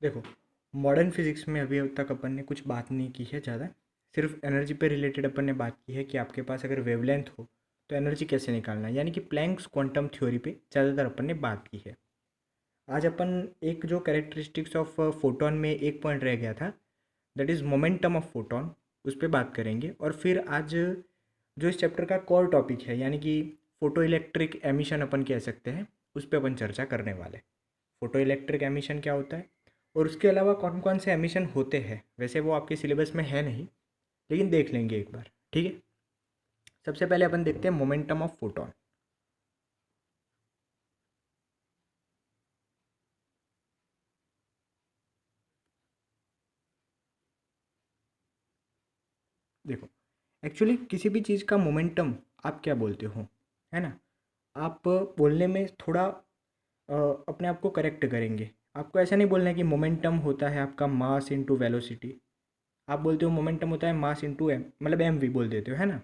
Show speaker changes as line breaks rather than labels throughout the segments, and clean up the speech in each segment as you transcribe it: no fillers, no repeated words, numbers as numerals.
देखो, modern physics में अभी तक अपन ने कुछ बात नहीं की है ज़्यादा। सिर्फ एनर्जी पे रिलेटेड अपन ने बात की है कि आपके पास अगर वेवलेंथ हो तो एनर्जी कैसे निकालना है, यानी कि प्लैंक्स क्वांटम थ्योरी पे ज़्यादातर अपन ने बात की है। आज अपन एक जो कैरेक्टरिस्टिक्स ऑफ फोटोन में एक पॉइंट रह गया था, that is momentum of photon, उस पर बात करेंगे। और फिर आज जो इस चैप्टर का कोर टॉपिक है, यानी कि फोटो इलेक्ट्रिक एमिशन अपन कह सकते हैं, उस पर अपन चर्चा करने वाले। फोटो इलेक्ट्रिक एमिशन क्या होता है और उसके अलावा कौन कौन से एमिशन होते हैं, वैसे वो आपके सिलेबस में है नहीं, लेकिन देख लेंगे एक बार, ठीक है। सबसे पहले अपन देखते हैं मोमेंटम ऑफ फोटोन। देखो, एक्चुअली किसी भी चीज़ का मोमेंटम आप क्या बोलते हो, है ना। आप बोलने में थोड़ा अपने आप को करेक्ट करेंगे। आपको ऐसा नहीं बोलना है कि मोमेंटम होता है आपका मास इंटू वेलोसिटी। आप बोलते हो मोमेंटम होता है मास इंटू एम, मतलब एम वी बोल देते हो, है ना।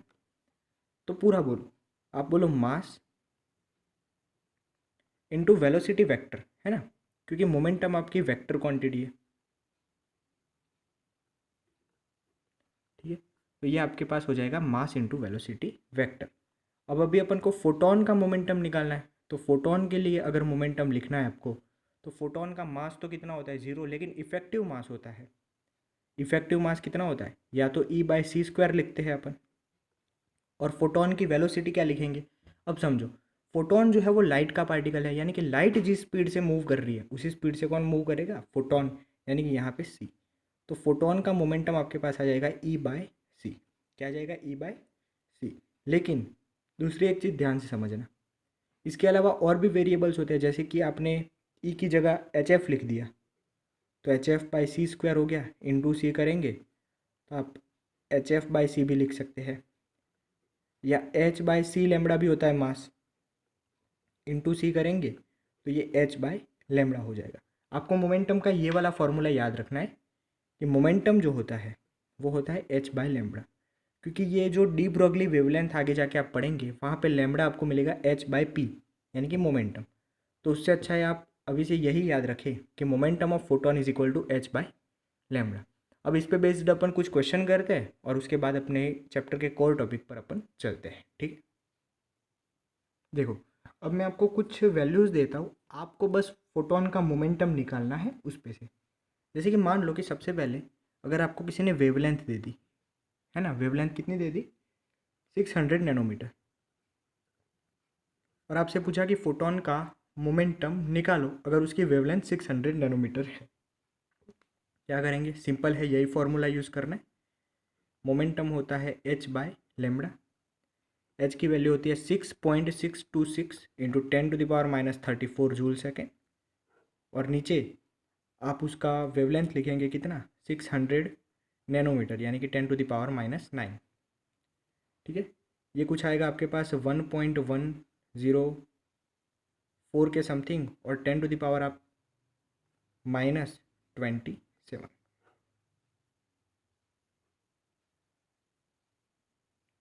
तो पूरा बोलो, आप बोलो मास इंटू वेलोसिटी वेक्टर, है ना, क्योंकि मोमेंटम आपकी वेक्टर क्वांटिटी है, ठीक है। तो ये आपके पास हो जाएगा मास इंटू वेलोसिटी वेक्टर। अब अभी अपन को फोटोन का मोमेंटम निकालना है, तो फोटोन के लिए अगर मोमेंटम लिखना है आपको, तो फोटोन का मास तो कितना होता है, जीरो, लेकिन इफेक्टिव मास होता है। इफेक्टिव मास कितना होता है, या तो ई बाय सी स्क्वायर लिखते हैं अपन, और फोटोन की वेलोसिटी क्या लिखेंगे। अब समझो, फोटोन जो है वो लाइट का पार्टिकल है, यानी कि लाइट जिस स्पीड से मूव कर रही है उसी स्पीड से कौन मूव करेगा, फोटोन, यानी कि यहाँ पे सी। तो फोटोन का मोमेंटम आपके पास आ जाएगा ई बाय सी। क्या आ जाएगा, ई बाय सी। लेकिन दूसरी एक चीज़ ध्यान से समझना, इसके अलावा और भी वेरिएबल्स होते हैं, जैसे कि आपने ई की जगह एच एफ लिख दिया, तो H F by C square हो गया, इंटू सी करेंगे तो आप एच एफ बाई सी भी लिख सकते हैं, या एच बाई सी लेमड़ा भी होता है मास, इंटू सी करेंगे तो ये एच बाय लेमड़ा हो जाएगा। आपको मोमेंटम का ये वाला फॉर्मूला याद रखना है कि मोमेंटम जो होता है वो होता है एच बाय लेमड़ा, क्योंकि ये जो डी ब्रॉगली वेवलेंथ आगे जाके आप पढ़ेंगे वहाँ पे लेमड़ा आपको मिलेगा एच बाय पी, यानी कि मोमेंटम। तो उससे अच्छा है आप अभी से यही याद रखें कि momentum of photon is equal to H by lambda. अब इस पे बेस्ड अपन कुछ क्वेश्चन करते हैं और उसके बाद अपने चैप्टर के कोर टॉपिक पर अपन चलते हैं, ठीक है। देखो, अब मैं आपको कुछ वैल्यूज़ देता हूँ, आपको बस फोटोन का मोमेंटम निकालना है उस पे से। जैसे कि मान लो कि सबसे पहले अगर आपको किसी ने वेवलेंथ दे दी, है ना, वेवलेंथ कितनी दे दी, 600 नैनोमीटर, और आपसे पूछा कि फोटोन का मोमेंटम निकालो अगर उसकी वेवलेंथ 600 नैनोमीटर है। क्या करेंगे, सिंपल है, यही फॉर्मूला यूज़ करना है। मोमेंटम होता है एच बाय लेमड़ा, एच की वैल्यू होती है 6.626 इंटू 10⁻⁻34 जूल सेकेंड, और नीचे आप उसका वेवलेंथ लिखेंगे कितना, 600 नैनोमीटर, यानी कि 10⁻⁻9, ठीक है। ये कुछ आएगा आपके पास 1.104 के समथिंग, और 10 आप -27,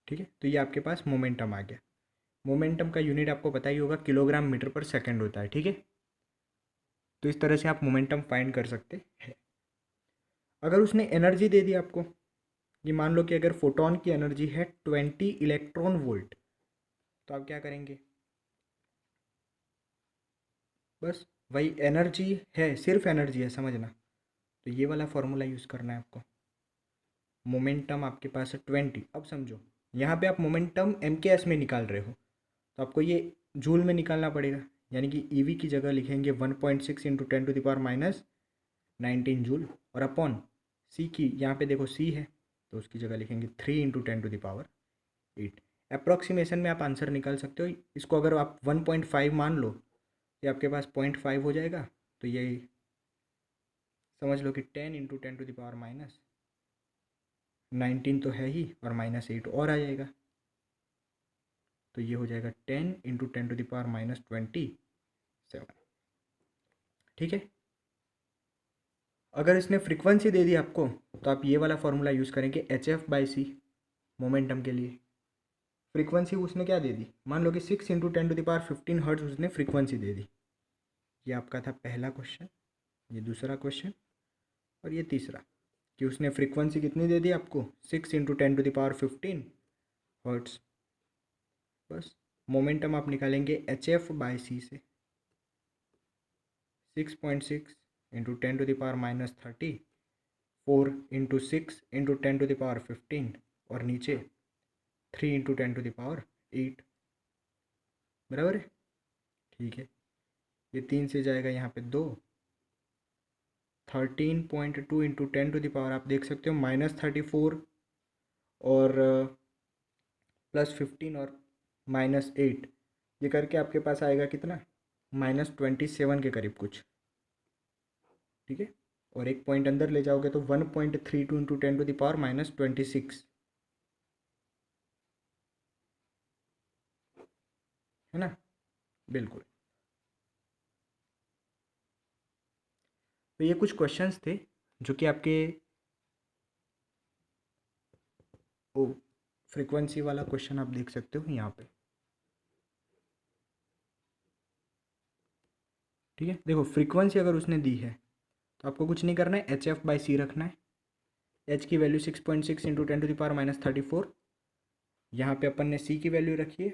ठीक है। तो ये आपके पास मोमेंटम आ गया। मोमेंटम का यूनिट आपको पता ही होगा, किलोग्राम मीटर पर सेकंड होता है, ठीक है। तो इस तरह से आप मोमेंटम फाइंड कर सकते हैं। अगर उसने एनर्जी दे दी आपको, ये मान लो कि अगर फोटोन की एनर्जी है 20 इलेक्ट्रॉन वोल्ट, तो आप क्या करेंगे, बस वही एनर्जी है, सिर्फ एनर्जी है, समझना। तो ये वाला फॉर्मूला यूज़ करना है आपको। मोमेंटम आपके पास है 20। अब समझो, यहाँ पे आप मोमेंटम एम के एस में निकाल रहे हो, तो आपको ये जूल में निकालना पड़ेगा, यानी कि ईवी की जगह लिखेंगे 1.6 इंटू 10⁻⁻19 जूल, और अपॉन सी की, यहाँ पे देखो सी है तो उसकी जगह लिखेंगे 3 इंटू 10⁸ अप्रॉक्सीमेशन में आप आंसर निकाल सकते हो। इसको अगर आप 1.5 मान लो, ये आपके पास 0.5 हो जाएगा, तो ये समझ लो कि 10 इंटू 10⁻⁻19 तो है ही, और -8 और आ जाएगा, तो ये हो जाएगा 10 इंटू 10⁻27, ठीक है। अगर इसने फ्रीक्वेंसी दे दी आपको, तो आप ये वाला फॉर्मूला यूज़ करेंगे H F by C momentum के लिए। फ्रीक्वेंसी उसने क्या दे दी, मान लो कि 6 इंटू 10⁻15 हर्ट्ज उसने फ्रीक्वेंसी दे दी। ये आपका था पहला क्वेश्चन। ये दूसरा क्वेश्चन, और ये तीसरा कि उसने फ्रीक्वेंसी कितनी दे दी आपको 6 × 10⁻15 हर्ट्स। बस मोमेंटम आप निकालेंगे HF/c से 6.6 × 10⁻30 4 × 6 × 10⁻15 और नीचे 3 × 10⁸ बराबर है। ठीक है, ये 3 से जाएगा यहाँ पे 2 13.2 × 10⁻, आप देख सकते हो -34 और +15 और -8, ये करके आपके पास आएगा कितना -27 के करीब कुछ। ठीक है, और एक पॉइंट अंदर ले जाओगे तो 1.32 × 10⁻26 है ना, बिल्कुल। तो ये कुछ क्वेश्चंस थे जो कि आपके ओ फ्रीक्वेंसी वाला क्वेश्चन आप देख सकते हो यहाँ पे। ठीक है, देखो फ्रीक्वेंसी अगर उसने दी है तो आपको कुछ नहीं करना है, HF/c रखना है। h की वैल्यू 6.6 × 10⁻34, यहाँ पे अपन ने c की वैल्यू रखी है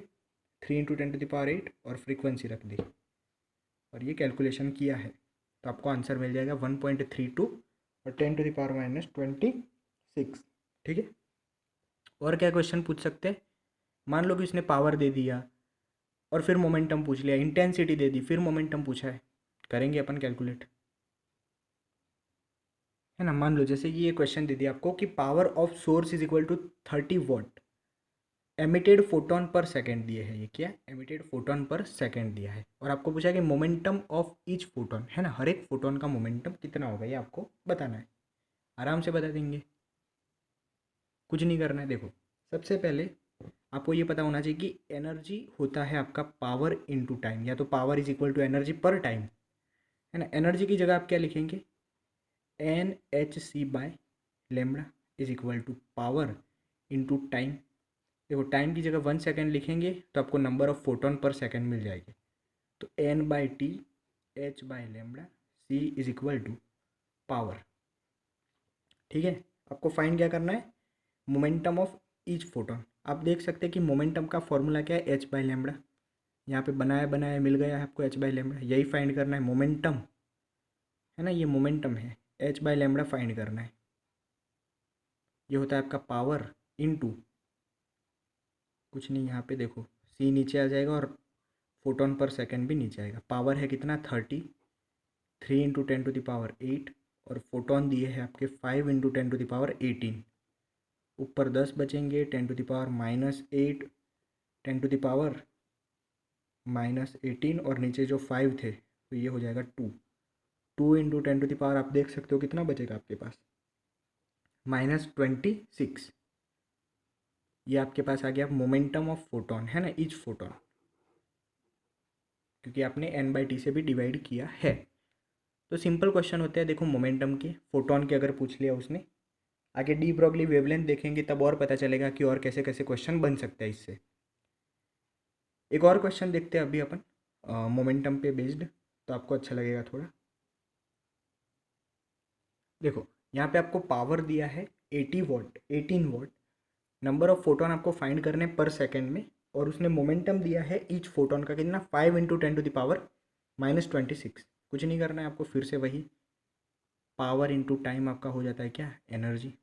3 × 10⁸ और फ्रीक्वेंसी रख दी और ये कैलकुलेशन किया है तो आपको आंसर मिल जाएगा 1.32 और 10⁻26। ठीक है, और क्या क्वेश्चन पूछ सकते हैं, मान लो कि उसने पावर दे दिया और फिर मोमेंटम पूछ लिया, इंटेंसिटी दे दी फिर मोमेंटम पूछा है, करेंगे अपन कैलकुलेट, है ना। मान लो जैसे कि ये क्वेश्चन दे दिया आपको कि power of source is equal to 30 watt, emitted photon per second दिए है, ये क्या एमिटेड फोटोन पर सेकेंड दिया है, और आपको पूछा कि मोमेंटम ऑफ ईच फोटोन, है ना, हर एक फोटोन का मोमेंटम कितना होगा ये आपको बताना है। आराम से बता देंगे, कुछ नहीं करना है। देखो सबसे पहले आपको ये पता होना चाहिए कि एनर्जी होता है आपका पावर इनटू टाइम, या तो power is equal to energy per time, है ना। एनर्जी की जगह आप क्या लिखेंगे, NhC/λ is equal to power into time. देखो टाइम की जगह 1 सेकेंड लिखेंगे तो आपको number of photon per second मिल जाएगी, तो N/T H/λ C is equal to power. ठीक है, आपको फाइंड क्या करना है, मोमेंटम ऑफ ईच फोटोन। आप देख सकते हैं कि मोमेंटम का फॉर्मूला क्या है, H/λ, यहाँ पे बनाया बनाया मिल गया है आपको H/λ, यही फाइंड करना है मोमेंटम, है ना, ये मोमेंटम है, H/λ फाइंड करना है। ये होता है आपका पावर इनटू कुछ नहीं, यहाँ पे देखो C नीचे आ जाएगा और फोटोन पर सेकेंड भी नीचे आएगा। पावर है कितना 30, 3 × 10⁸ और फोटोन दिए हैं आपके 5 × 10⁸18, ऊपर 10 बचेंगे 10⁻−8 10⁻−18 और नीचे जो 5 थे तो ये हो जाएगा 2 × 10⁻, आप देख सकते हो कितना बचेगा आपके पास -26। ये आपके पास आ गया मोमेंटम ऑफ फोटोन, है ना, ईच फोटोन, क्योंकि आपने N/T से भी डिवाइड किया है। तो सिंपल क्वेश्चन होते हैं देखो मोमेंटम के, फोटोन के अगर पूछ लिया उसने, आगे डी ब्रॉगली वेवलेंथ देखेंगे तब और पता चलेगा कि और कैसे कैसे क्वेश्चन बन सकता है इससे। एक और क्वेश्चन देखते हैं अभी अपन मोमेंटम पे बेस्ड, तो आपको अच्छा लगेगा थोड़ा। देखो यहाँ पे आपको पावर दिया है 80 what 18 what, number of photon आपको फाइंड करने पर सेकेंड में, और उसने मोमेंटम दिया है ईच फोटोन का कितना 5 × 10⁻−26। कुछ नहीं करना है आपको, फिर से वही पावर इनटू टाइम आपका हो जाता है क्या, एनर्जी।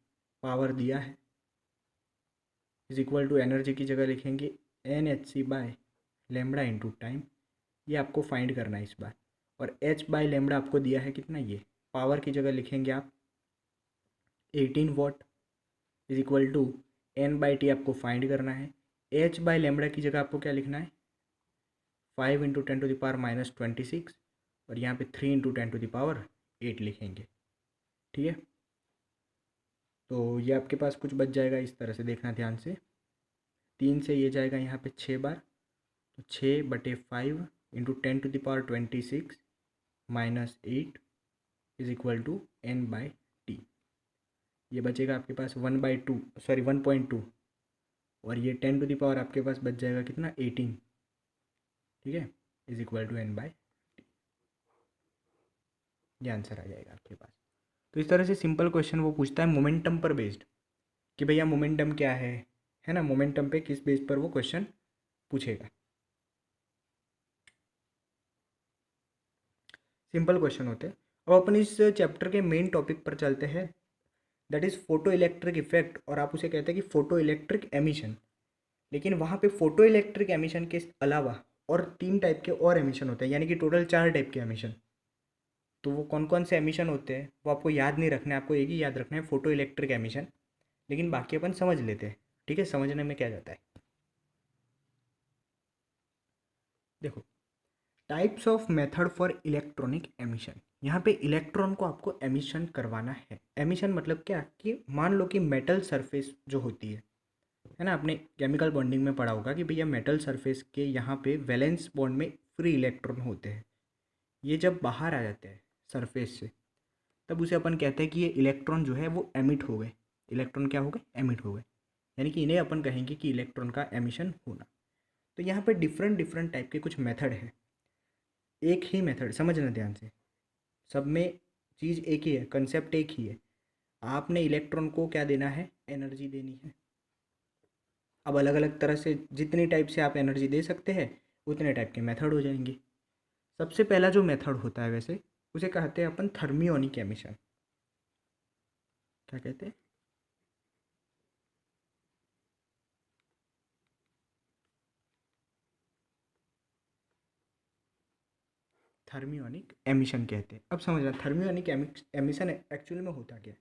पावर दिया है इज इक्वल टू एनर्जी की जगह लिखेंगे NhC/λ इंटू टाइम, ये आपको फाइंड करना है इस बार। और H/λ आपको दिया है कितना, ये पावर की जगह लिखेंगे आप 18 what is equal to N/T आपको फाइंड करना है। H/λ की जगह आपको क्या लिखना है 5 × 10⁻−26 और यहाँ पे 3 × 10⁸8 लिखेंगे। ठीक है, तो ये आपके पास कुछ बच जाएगा, इस तरह से देखना ध्यान से। 3 से ये जाएगा यहाँ पे 6 बार, तो 6/5 × 10⁻26 -8 इज इक्वल टू N/T। ये बचेगा आपके पास 1/2 सॉरी 1.2, और ये 10⁻ आपके पास बच जाएगा कितना 18। ठीक है, इज इक्वल टू N/T, ये आंसर आ जाएगा आपके पास। तो इस तरह से सिंपल क्वेश्चन वो पूछता है मोमेंटम पर बेस्ड, कि भैया मोमेंटम क्या है ना, मोमेंटम पे किस बेस पर वो क्वेश्चन पूछेगा। सिंपल क्वेश्चन होते हैं। अब अपन इस चैप्टर के मेन टॉपिक पर चलते हैं, that is photo electric effect, और आप उसे कहते हैं कि फोटो इलेक्ट्रिक एमिशन। लेकिन वहाँ पे फोटो इलेक्ट्रिक एमिशन के अलावा और 3 टाइप के और एमिशन होते हैं, यानी कि टोटल 4 टाइप के एमिशन। तो वो कौन कौन से एमिशन होते हैं वो आपको याद नहीं रखना है, आपको एक ही याद रखना है, फोटो इलेक्ट्रिक एमिशन। लेकिन बाकी अपन समझ लेते हैं, ठीक है, समझने में क्या जाता है। देखो, types of method for electronic emission. यहाँ पे इलेक्ट्रॉन को आपको एमिशन करवाना है। एमिशन मतलब क्या, कि मान लो कि मेटल सरफेस जो होती है ना, आपने केमिकल बॉन्डिंग में पढ़ा होगा कि भैया मेटल सरफेस के यहाँ पे वैलेंस बॉन्ड में फ्री इलेक्ट्रॉन होते हैं। ये जब बाहर आ जाते हैं सरफेस से, तब उसे अपन कहते हैं कि ये इलेक्ट्रॉन जो है वो एमिट हो गए। इलेक्ट्रॉन क्या हो गए, एमिट हो गए, यानी कि इन्हें अपन कहेंगे कि इलेक्ट्रॉन का एमिशन होना। तो यहाँ पे डिफरेंट डिफरेंट टाइप के कुछ मेथड है। एक ही मेथड, समझना ध्यान से, सब में चीज़ एक ही है, कंसेप्ट एक ही है। आपने इलेक्ट्रॉन को क्या देना है, एनर्जी देनी है। अब अलग अलग तरह से जितनी टाइप से आप एनर्जी दे सकते हैं उतने टाइप के मेथड हो जाएंगे। सबसे पहला जो मेथड होता है वैसे, उसे कहते हैं अपन थर्मियोनिक एमिशन। क्या कहते हैं, थर्मियोनिक एमिशन कहते हैं। अब समझना थर्मियोनिक एमिशन एक्चुअली में होता क्या है।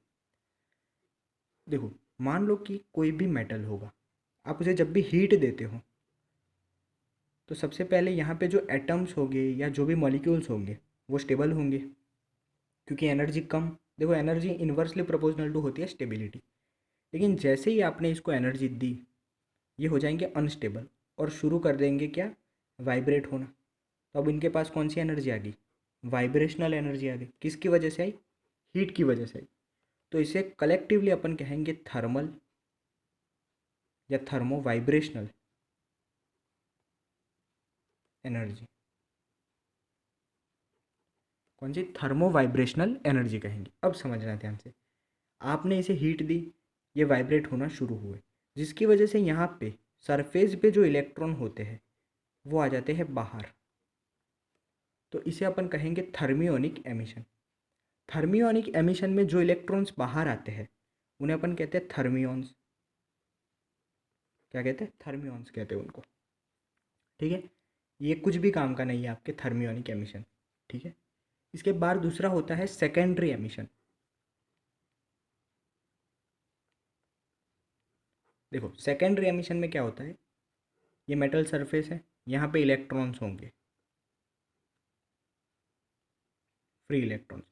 देखो, मान लो कि कोई भी मेटल होगा, आप उसे जब भी हीट देते हो तो सबसे पहले यहाँ पे जो एटम्स होंगे या जो भी मॉलिक्यूल्स होंगे वो स्टेबल होंगे, क्योंकि एनर्जी कम। देखो, एनर्जी इन्वर्सली प्रोपोर्शनल टू होती है स्टेबिलिटी। लेकिन जैसे ही आपने इसको एनर्जी दी, ये हो जाएंगे अनस्टेबल और शुरू कर देंगे क्या, वाइब्रेट होना। तो अब इनके पास कौन सी एनर्जी आ गई, वाइब्रेशनल एनर्जी आ गई। किसकी वजह से आई, हीट की वजह से आई। तो इसे कलेक्टिवली अपन कहेंगे थर्मल या थर्मो वाइब्रेशनल एनर्जी। कौन सी, थर्मो वाइब्रेशनल एनर्जी कहेंगे। अब समझना ध्यान से, आपने इसे हीट दी, ये वाइब्रेट होना शुरू हुए, जिसकी वजह से यहाँ पे सरफेस पे जो इलेक्ट्रॉन होते हैं वो आ जाते हैं बाहर। तो इसे अपन कहेंगे थर्मियोनिक एमिशन। थर्मियोनिक एमिशन में जो इलेक्ट्रॉन्स बाहर आते हैं उन्हें अपन कहते हैं थर्मियॉन्स। क्या कहते हैं, थर्मियॉन्स कहते हैं उनको। ठीक है, ये कुछ भी काम का नहीं है आपके थर्मियोनिक एमिशन। ठीक है, इसके बाद दूसरा होता है सेकेंडरी एमिशन। देखो, सेकेंडरी एमिशन में क्या होता है, ये मेटल सरफेस है, यहाँ पे इलेक्ट्रॉन्स होंगे, फ्री इलेक्ट्रॉन्स।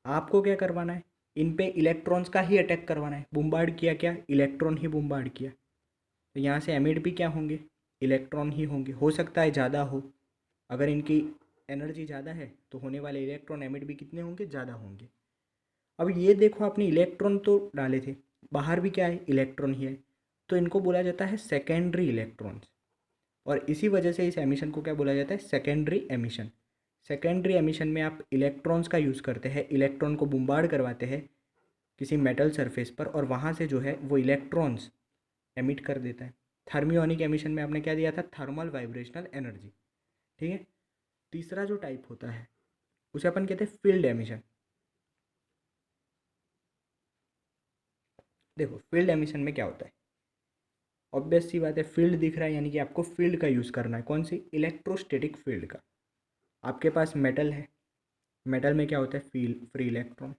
आपको क्या करवाना है, इन पे इलेक्ट्रॉन्स का ही अटैक करवाना है। बुम्बार्ड किया, क्या, इलेक्ट्रॉन ही बुम्बार्ड किया, तो यहाँ से एमिट भी क्या होंगे, इलेक्ट्रॉन ही होंगे। हो सकता है ज़्यादा हो, अगर इनकी एनर्जी ज़्यादा है तो होने वाले इलेक्ट्रॉन एमिट भी कितने होंगे, ज़्यादा होंगे। अब ये देखो, आपने इलेक्ट्रॉन तो डाले थे, बाहर भी क्या है, इलेक्ट्रॉन ही है, तो इनको बोला जाता है सेकेंडरी इलेक्ट्रॉन्स। और इसी वजह से इस एमिशन को क्या बोला जाता है, सेकेंडरी एमिशन। सेकेंडरी एमिशन में आप इलेक्ट्रॉन्स का यूज़ करते हैं, इलेक्ट्रॉन को बुम्बार्ड करवाते हैं किसी मेटल सरफेस पर, और वहाँ से जो है वो इलेक्ट्रॉन्स एमिट कर देता है। थर्मियोनिक एमिशन में आपने क्या दिया था, थर्मल वाइब्रेशनल एनर्जी। ठीक है, तीसरा जो टाइप होता है उसे अपन कहते हैं फील्ड एमिशन। देखो, फील्ड एमिशन में क्या होता है, ऑब्वियस सी बात है, फील्ड दिख रहा है यानी कि आपको फील्ड का यूज़ करना है। कौन सी, इलेक्ट्रोस्टैटिक फील्ड का। आपके पास मेटल है, मेटल में क्या होता है, फील्ड, फ्री इलेक्ट्रॉन।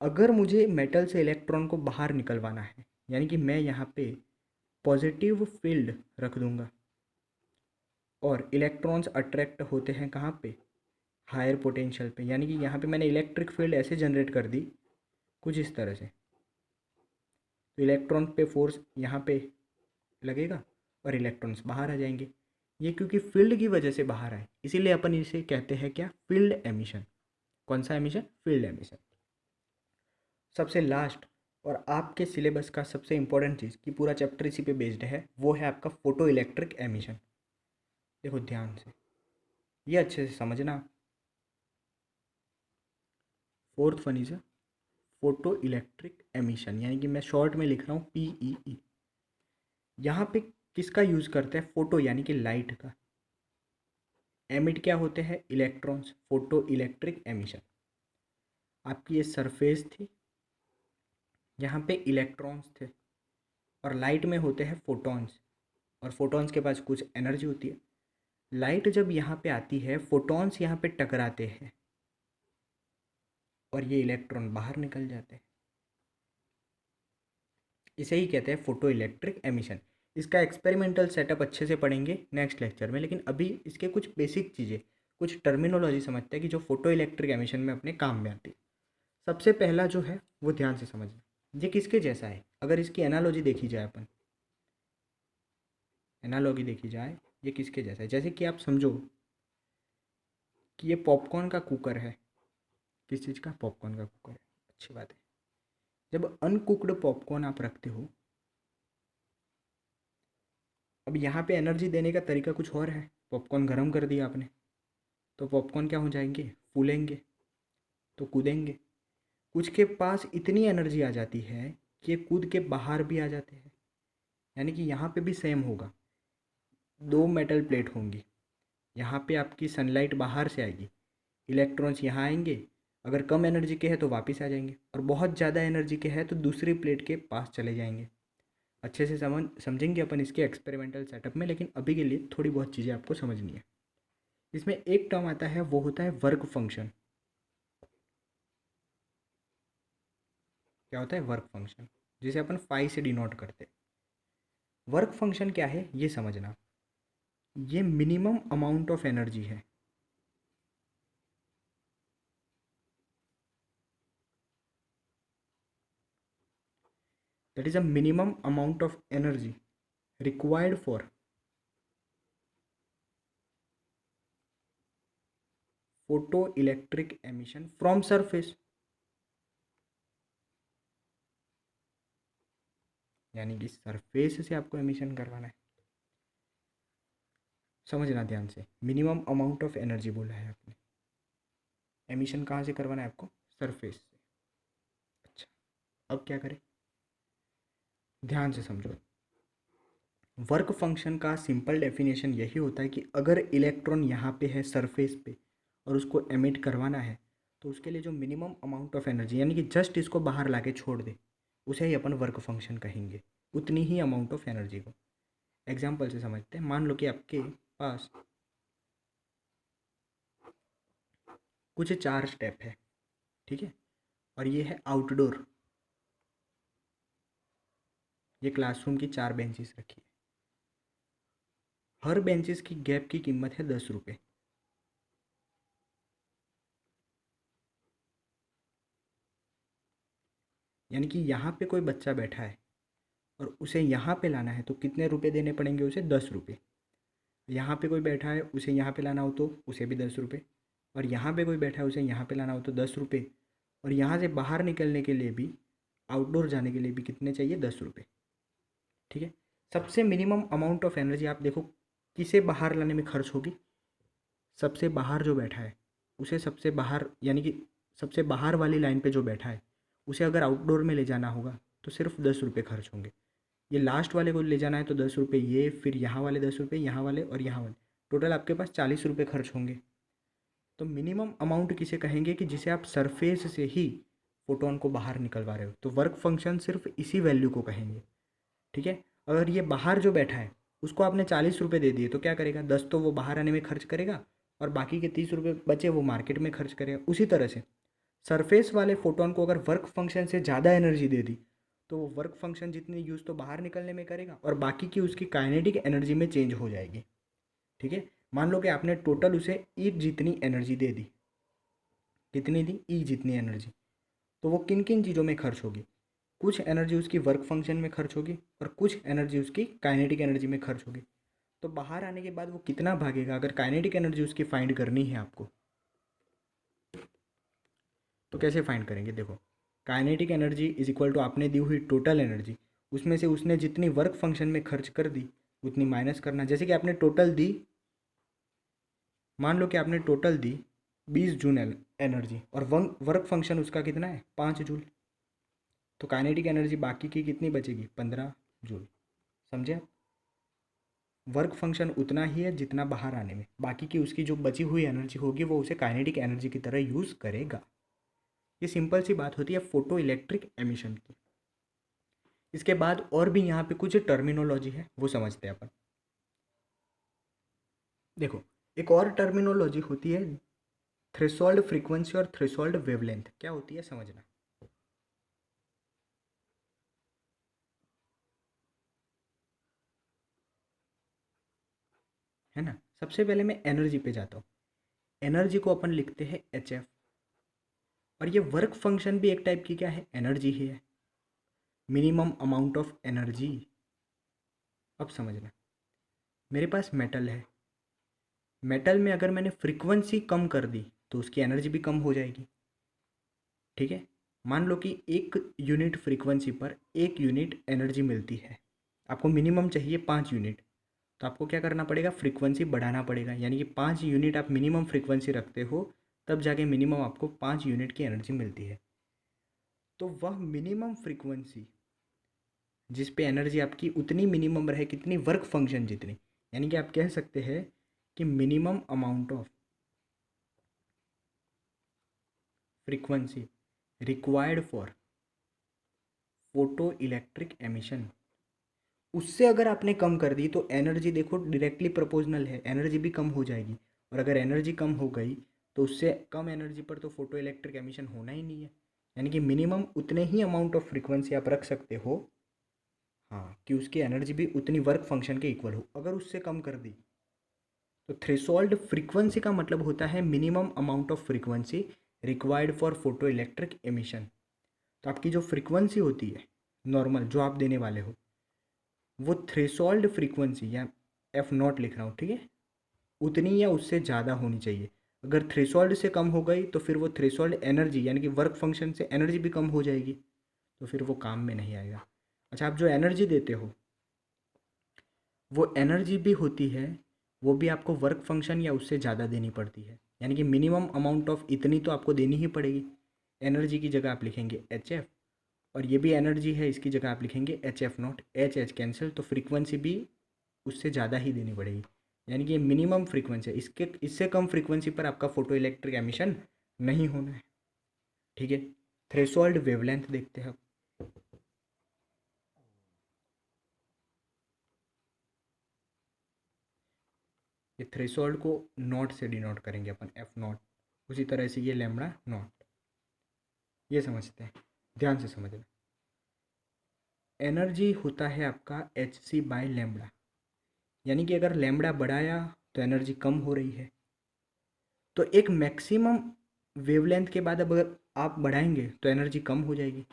अगर मुझे मेटल से इलेक्ट्रॉन को बाहर निकलवाना है, यानी कि मैं यहाँ पे पॉजिटिव फील्ड रख दूंगा और इलेक्ट्रॉन्स अट्रैक्ट होते हैं कहाँ पे, हायर पोटेंशियल पे, यानी कि यहाँ पे मैंने इलेक्ट्रिक फील्ड ऐसे जनरेट कर दी कुछ इस तरह से, तो इलेक्ट्रॉन पे फोर्स यहाँ पे लगेगा और इलेक्ट्रॉन्स बाहर आ जाएंगे। ये क्योंकि फील्ड की वजह से बाहर आए, इसीलिए अपन इसे कहते हैं क्या, फील्ड एमिशन। कौन सा एमिशन, फील्ड एमिशन। सबसे लास्ट और आपके सिलेबस का सबसे इंपॉर्टेंट चीज़, कि पूरा चैप्टर इसी पे बेस्ड है, वो है आपका फोटो इलेक्ट्रिक एमिशन। देखो ध्यान से, ये अच्छे से समझना। Fourth one is a photo electric emission, यानी कि मैं शॉर्ट में लिख रहा हूँ PEE। यहाँ पे किसका यूज़ करते हैं? फोटो यानी कि लाइट का। एमिट क्या होते हैं? इलेक्ट्रॉन्स। Photo electric emission. आपकी ये सरफेस थी, यहाँ पे इलेक्ट्रॉन्स थे, और लाइट में होते हैं फोटॉन्स, और फोटॉन्स के पास कुछ एनर्जी होती है। लाइट जब यहाँ पे आती है, फोटॉन्स यहाँ पे टकराते हैं और ये इलेक्ट्रॉन बाहर निकल जाते हैं। इसे ही कहते हैं फोटो इलेक्ट्रिक एमिशन। इसका एक्सपेरिमेंटल सेटअप अच्छे से पढ़ेंगे नेक्स्ट लेक्चर में, लेकिन अभी इसके कुछ बेसिक चीज़ें, कुछ टर्मिनोलॉजी समझते हैं कि जो फोटो इलेक्ट्रिक एमिशन में अपने काम में आती है। सबसे पहला जो है वो ध्यान से समझना, ये किसके जैसा है? अगर इसकी एनालॉजी देखी जाए, अपन एनालॉजी देखी जाए, ये किसके जैसा है? जैसे कि आप समझो कि ये पॉपकॉर्न का कुकर है। किस चीज़ का? पॉपकॉर्न का कुकर है। अच्छी बात है। जब अनकुक्ड पॉपकॉर्न आप रखते हो, अब यहाँ पे एनर्जी देने का तरीका कुछ और है। पॉपकॉर्न गर्म कर दिया आपने, तो पॉपकॉर्न क्या हो जाएंगे? फूलेंगे, तो कूदेंगे। कुछ के पास इतनी एनर्जी आ जाती है कि ये कूद के बाहर भी आ जाते हैं। यानी कि यहाँ पे भी सेम होगा, दो मेटल प्लेट होंगी, यहाँ पे आपकी सनलाइट बाहर से आएगी, इलेक्ट्रॉन्स यहाँ आएंगे, अगर कम एनर्जी के हैं तो वापस आ जाएंगे, और बहुत ज़्यादा एनर्जी के हैं तो दूसरी प्लेट के पास चले जाएंगे। अच्छे से समझेंगे अपन इसके एक्सपेरिमेंटल सेटअप में, लेकिन अभी के लिए थोड़ी बहुत चीज़ें आपको समझनी है। इसमें एक टर्म आता है, वो होता है वर्क फंक्शन। क्या होता है? वर्क फंक्शन, जिसे अपन फाई से डिनोट करते हैं। वर्क फंक्शन क्या है ये समझना। ये मिनिमम अमाउंट ऑफ एनर्जी है। That is a minimum amount of energy required for photo electric emission from surface. यानी कि सरफेस से आपको एमिशन करवाना है। समझना ध्यान से, मिनिमम अमाउंट ऑफ एनर्जी बोला है आपने। एमिशन कहाँ से करवाना है आपको? सरफेस से। अच्छा, अब क्या करें? ध्यान से समझो। वर्क फंक्शन का सिंपल डेफिनेशन यही होता है कि अगर इलेक्ट्रॉन यहाँ पे है सरफेस पे और उसको एमिट करवाना है, तो उसके लिए जो मिनिमम अमाउंट ऑफ एनर्जी, यानी कि जस्ट इसको बाहर लाके छोड़ दे, उसे ही अपन वर्क फंक्शन कहेंगे। उतनी ही अमाउंट ऑफ एनर्जी को। एग्जाम्पल से समझते हैं। मान लो कि आपके पास कुछ 4 स्टेप है, ठीक है, और ये है आउटडोर। ये क्लासरूम की 4 बेंचेस रखी है। हर बेंचेस की गैप की कीमत है 10 रुपये। यानी कि यहाँ पे कोई बच्चा बैठा है और उसे यहाँ पे लाना है, तो कितने रुपए देने पड़ेंगे उसे? 10 रुपये। यहाँ पे कोई बैठा है, उसे यहाँ पे लाना हो तो उसे भी 10 रुपये, और यहाँ पे कोई बैठा है उसे यहाँ पे लाना हो तो 10 रुपये, और यहाँ से बाहर निकलने के लिए भी, आउटडोर जाने के लिए भी कितने चाहिए? 10 रुपये। ठीक है। सबसे मिनिमम अमाउंट ऑफ एनर्जी आप देखो किसे बाहर लाने में खर्च होगी? सबसे बाहर जो बैठा है उसे, सबसे बाहर यानी कि सबसे बाहर वाली लाइन पे जो बैठा है उसे अगर आउटडोर में ले जाना होगा तो सिर्फ 10 रुपये खर्च होंगे। ये लास्ट वाले को ले जाना है तो 10 रुपये, ये फिर यहाँ वाले 10 रुपये, यहाँ वाले और यहाँ वाले, टोटल आपके पास 40 रुपये खर्च होंगे। तो मिनिमम अमाउंट किसे कहेंगे? कि जिसे आप सरफेस से ही फोटोन को बाहर निकलवा रहे हो, तो वर्क फंक्शन सिर्फ इसी वैल्यू को कहेंगे। ठीक है। अगर ये बाहर जो बैठा है उसको आपने 40 रुपये दे दिए तो क्या करेगा? 10 तो वो बाहर आने में खर्च करेगा, और बाकी के 30 रुपये बचे वो मार्केट में खर्च करेगा। उसी तरह से सरफेस वाले फोटोन को अगर वर्क फंक्शन से ज़्यादा एनर्जी दे दी तो वो वर्क फंक्शन जितनी यूज़ तो बाहर निकलने में करेगा, और बाकी की उसकी काइनेटिक एनर्जी में चेंज हो जाएगी। ठीक है। मान लो कि आपने टोटल उसे ई जितनी एनर्जी दे दी। कितनी दी? ई जितनी एनर्जी। तो वो किन किन चीज़ों में खर्च होगी? कुछ एनर्जी उसकी वर्क फंक्शन में खर्च होगी, और कुछ एनर्जी उसकी काइनेटिक एनर्जी में खर्च होगी। तो बाहर आने के बाद वो कितना भागेगा? अगर काइनेटिक एनर्जी उसकी फाइंड करनी है आपको, तो कैसे फाइंड करेंगे? देखो, kinetic energy is equal to आपने दी हुई टोटल एनर्जी, उसमें से उसने जितनी वर्क फंक्शन में खर्च कर दी उतनी माइनस करना। जैसे कि आपने टोटल दी, मान लो कि आपने टोटल दी 20 जूल एनर्जी और वर्क फंक्शन उसका कितना है 5 जूल। तो काइनेटिक एनर्जी बाकी की कितनी बचेगी 15 जूल। समझे आप? वर्क फंक्शन उतना ही है जितना बाहर आने में, बाकी की उसकी जो बची हुई एनर्जी होगी वो उसे काइनेटिक एनर्जी की तरह यूज़ करेगा। ये सिंपल सी बात होती है फोटो इलेक्ट्रिक एमिशन की। इसके बाद और भी यहाँ पे कुछ टर्मिनोलॉजी है वो समझते हैं अपन। देखो एक और टर्मिनोलॉजी होती है थ्रेशोल्ड फ्रीक्वेंसी और थ्रेशोल्ड वेवलेंथ। क्या होती है समझना। है ना। सबसे पहले मैं एनर्जी पे जाता हूँ। एनर्जी को अपन लिखते हैं HF। और ये वर्क फंक्शन भी एक टाइप की क्या है एनर्जी ही है, मिनिमम अमाउंट ऑफ एनर्जी। अब समझना, मेरे पास मेटल है, मेटल में अगर मैंने फ्रीक्वेंसी कम कर दी तो उसकी एनर्जी भी कम हो जाएगी। ठीक है। मान लो कि 1 यूनिट फ्रीक्वेंसी पर 1 यूनिट एनर्जी मिलती है, आपको मिनिमम चाहिए 5 यूनिट। तो आपको क्या करना पड़ेगा फ्रीक्वेंसी बढ़ाना पड़ेगा, यानी कि 5 यूनिट आप मिनिमम फ्रीक्वेंसी रखते हो तब जाके मिनिमम आपको 5 यूनिट की एनर्जी मिलती है। तो वह मिनिमम फ्रीक्वेंसी जिस पे एनर्जी आपकी उतनी मिनिमम रहे कितनी वर्क फंक्शन जितनी, यानी कि आप कह सकते हैं कि minimum amount of frequency required for photo electric emission, उससे अगर आपने कम कर दी तो एनर्जी देखो डायरेक्टली प्रोपोर्शनल है, एनर्जी भी कम हो जाएगी। और अगर एनर्जी कम हो गई तो उससे कम एनर्जी पर तो फोटो इलेक्ट्रिक एमिशन होना ही नहीं है। यानी कि मिनिमम उतने ही अमाउंट ऑफ फ्रीक्वेंसी आप रख सकते हो, हाँ, कि उसकी एनर्जी भी उतनी वर्क फंक्शन के इक्वल हो। अगर उससे कम कर दी तो थ्रेशोल्ड फ्रीक्वेंसी का मतलब होता है minimum amount of frequency required for photo electric emission. तो आपकी जो फ्रीक्वेंसी होती है नॉर्मल जो आप देने वाले हो वो थ्रेशोल्ड फ्रीक्वेंसी या F0 लिख रहा हूँ, ठीक है, उतनी या उससे ज़्यादा होनी चाहिए। अगर थ्रेशोल्ड से कम हो गई तो फिर वो थ्रेशोल्ड एनर्जी यानी कि वर्क फंक्शन से एनर्जी भी कम हो जाएगी, तो फिर वो काम में नहीं आएगा। अच्छा, आप जो एनर्जी देते हो वो एनर्जी भी होती है, वो भी आपको वर्क फंक्शन या उससे ज़्यादा देनी पड़ती है, यानी कि मिनिमम अमाउंट ऑफ इतनी तो आपको देनी ही पड़ेगी। एनर्जी की जगह आप लिखेंगे HF, और ये भी एनर्जी है, इसकी जगह आप लिखेंगे HF0, H कैंसिल, तो फ्रीक्वेंसी भी उससे ज़्यादा ही देनी पड़ेगी। यानी कि ये मिनिमम फ्रीक्वेंसी है, इसके इससे कम फ्रीक्वेंसी पर आपका फोटो इलेक्ट्रिक एमिशन नहीं होना है। ठीक है। थ्रेशोल्ड वेवलेंथ देखते हैं अब। ये थ्रेशोल्ड को नॉट से डिनोट करेंगे अपन F0, उसी तरह से ये लैम्बडा नॉट। ये समझते हैं, ध्यान से समझना। एनर्जी होता है आपका Hc/λ, यानी कि अगर लैम्बडा बढ़ाया तो एनर्जी कम हो रही है। तो एक मैक्सिमम वेवलेंथ के बाद अब अगर आप बढ़ाएंगे तो एनर्जी कम हो जाएगी।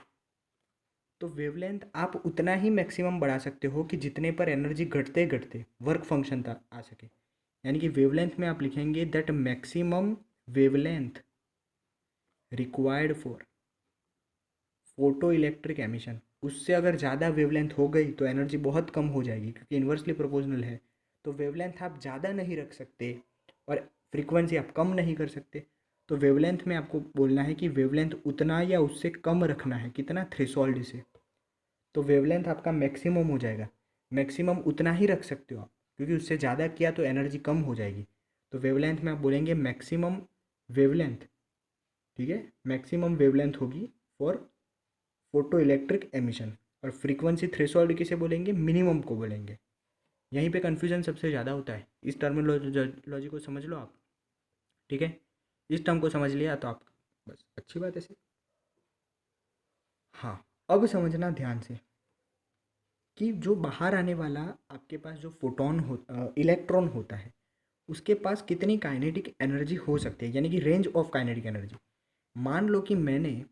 तो वेवलेंथ आप उतना ही मैक्सिमम बढ़ा सकते हो कि जितने पर एनर्जी घटते घटते वर्क फंक्शन तक आ सके। यानी कि वेवलेंथ में आप लिखेंगे that maximum wavelength required for photo electric emission. उससे अगर ज़्यादा वेवलेंथ हो गई तो एनर्जी बहुत कम हो जाएगी, क्योंकि इन्वर्सली प्रोपोर्शनल है। तो वेवलेंथ आप ज़्यादा नहीं रख सकते और फ्रीक्वेंसी आप कम नहीं कर सकते। तो वेवलेंथ में आपको बोलना है कि वेवलेंथ उतना या उससे कम रखना है, कितना थ्रेशोल्ड से। तो वेवलेंथ आपका मैक्सिमम हो जाएगा, मैक्सिमम उतना ही रख सकते हो आप, क्योंकि उससे ज़्यादा किया तो एनर्जी कम हो जाएगी। तो वेवलेंथ में आप बोलेंगे मैक्सिमम वेवलेंथ, ठीक है, मैक्सिमम वेवलेंथ होगी फॉर फोटो इलेक्ट्रिक एमिशन। और फ्रीक्वेंसी थ्रेशोल्ड किसे बोलेंगे मिनिमम को बोलेंगे। यहीं पे कन्फ्यूजन सबसे ज़्यादा होता है, इस टर्मिनोलॉजी को समझ लो आप। ठीक है, इस टर्म को समझ लिया तो आप बस अच्छी बात है सर। हाँ, अब समझना ध्यान से कि जो बाहर आने वाला आपके पास जो फोटोन हो इलेक्ट्रॉन होता है उसके पास कितनी काइनेटिक एनर्जी हो सकती है, यानी कि रेंज ऑफ काइनेटिक एनर्जी। मान लो कि मैंने